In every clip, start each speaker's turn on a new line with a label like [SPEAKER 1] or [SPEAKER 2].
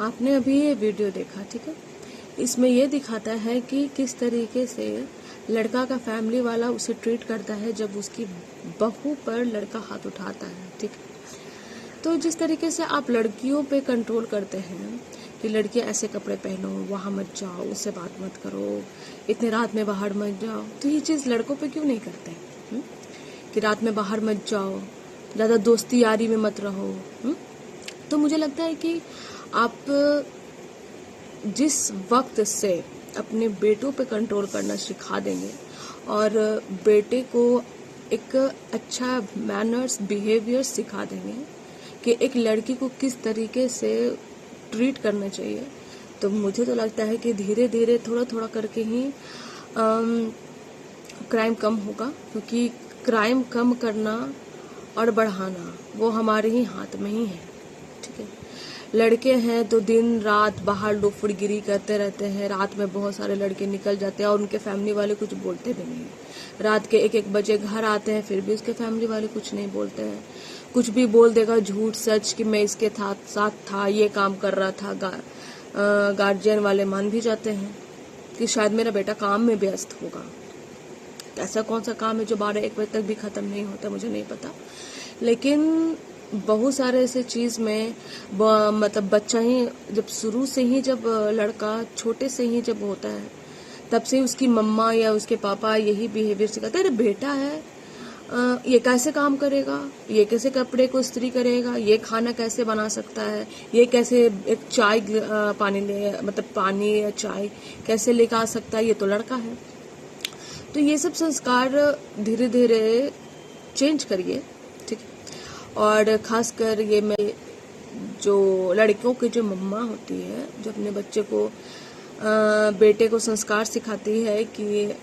[SPEAKER 1] आपने अभी ये वीडियो देखा, ठीक है। इसमें ये दिखाता है कि किस तरीके से लड़का का फैमिली वाला उसे ट्रीट करता है जब उसकी बहू पर लड़का हाथ उठाता है, ठीक है। तो जिस तरीके से आप लड़कियों पे कंट्रोल करते हैं कि लड़कियां ऐसे कपड़े पहनो, वहां मत जाओ, उससे बात मत करो, इतने रात में बाहर मत जाओ, तो ये चीज लड़कों पे क्यों नहीं करते कि रात में बाहर मत जाओ, ज्यादा दोस्ती यारी में मत रहो। तो मुझे लगता है कि आप जिस वक्त से अपने बेटों पे कंट्रोल करना सिखा देंगे और बेटे को एक अच्छा मैनर्स बिहेवियर सिखा देंगे कि एक लड़की को किस तरीके से ट्रीट करना चाहिए, तो मुझे तो लगता है कि धीरे धीरे थोड़ा थोड़ा करके ही क्राइम कम होगा, क्योंकि क्राइम कम करना और बढ़ाना वो हमारे ही हाथ में ही है, ठीक है। लड़के हैं तो दिन रात बाहर लोफड़गिरी करते रहते हैं, रात में बहुत सारे लड़के निकल जाते हैं और उनके फैमिली वाले कुछ बोलते भी नहीं। रात के 1-1 बजे घर आते हैं, फिर भी उसके फैमिली वाले कुछ नहीं बोलते हैं। कुछ भी बोल देगा झूठ सच कि मैं इसके साथ था, ये काम कर रहा था, गार्जियन वाले मान भी जाते हैं कि शायद मेरा बेटा काम में व्यस्त होगा। ऐसा कौन सा काम है जो 12-1 बजे तक भी खत्म नहीं होता, मुझे नहीं पता। लेकिन बहुत सारे ऐसे चीज में मतलब बच्चा ही जब शुरू से ही, जब लड़का छोटे से ही जब होता है, तब से उसकी मम्मा या उसके पापा यही बिहेवियर सिखाते हैं। अरे बेटा है, ये कैसे काम करेगा, ये कैसे कपड़े को इस्त्री करेगा, ये खाना कैसे बना सकता है, ये कैसे एक चाय पानी या चाय कैसे लेकर आ सकता है, ये तो लड़का है। तो ये सब संस्कार धीरे धीरे चेंज करिए, ठीक है। और खासकर ये मैं जो लड़कियों की जो मम्मा होती है, जो अपने बच्चे को बेटे को संस्कार सिखाती है कि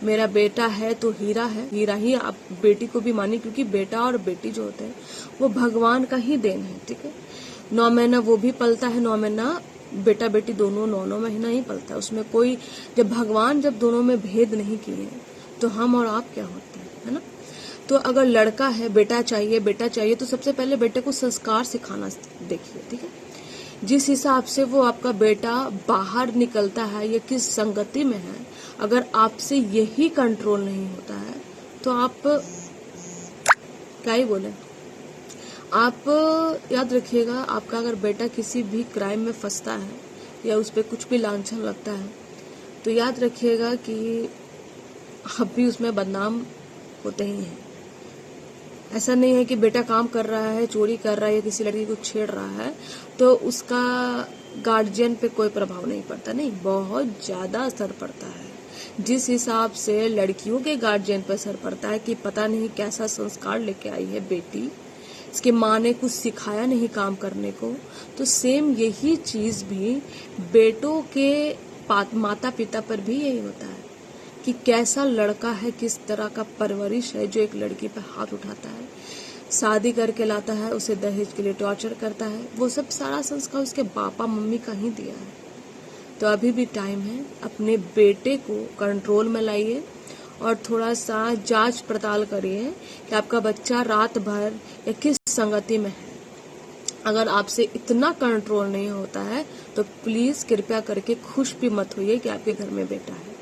[SPEAKER 1] मेरा बेटा है तो हीरा है, हीरा ही आप बेटी को भी मानिए, क्योंकि बेटा और बेटी जो होते हैं वो भगवान का ही देन है, ठीक है। 9 महीना वो भी पलता है, 9 महीना बेटा बेटी दोनों 9 महीना ही पलता है। उसमें कोई, जब भगवान जब दोनों में भेद नहीं किए तो हम और आप क्या होते हैं, है ना। तो अगर लड़का है, बेटा चाहिए तो सबसे पहले बेटे को संस्कार सिखाना देखिए, ठीक है। जिस हिसाब से वो आपका बेटा बाहर निकलता है या किस संगति में है, अगर आपसे यही कंट्रोल नहीं होता है तो आप क्या ही बोले। आप याद रखिएगा, आपका अगर बेटा किसी भी क्राइम में फंसता है या उस पर कुछ भी लांछन लगता है, तो याद रखिएगा कि आप भी उसमें बदनाम होते ही हैं। ऐसा नहीं है कि बेटा काम कर रहा है, चोरी कर रहा है या किसी लड़की को छेड़ रहा है तो उसका गार्जियन पे कोई प्रभाव नहीं पड़ता, नहीं, बहुत ज्यादा असर पड़ता है। जिस हिसाब से लड़कियों के गार्जियन पर असर पड़ता है कि पता नहीं कैसा संस्कार लेके आई है बेटी, इसके माँ ने कुछ सिखाया नहीं काम करने को, तो सेम यही चीज भी बेटों के माता पिता पर भी यही होता है कि कैसा लड़का है, किस तरह का परवरिश है जो एक लड़की पर हाथ उठाता है, शादी करके लाता है, उसे दहेज के लिए टॉर्चर करता है। वो सब सारा संस्कार उसके पापा मम्मी का ही दिया है। तो अभी भी टाइम है, अपने बेटे को कंट्रोल में लाइए और थोड़ा सा जांच पड़ताल करिए कि आपका बच्चा रात भर या किस संगति में है। अगर आपसे इतना कंट्रोल नहीं होता है तो प्लीज कृपया करके खुश भी मत होइए कि आपके घर में बेटा है।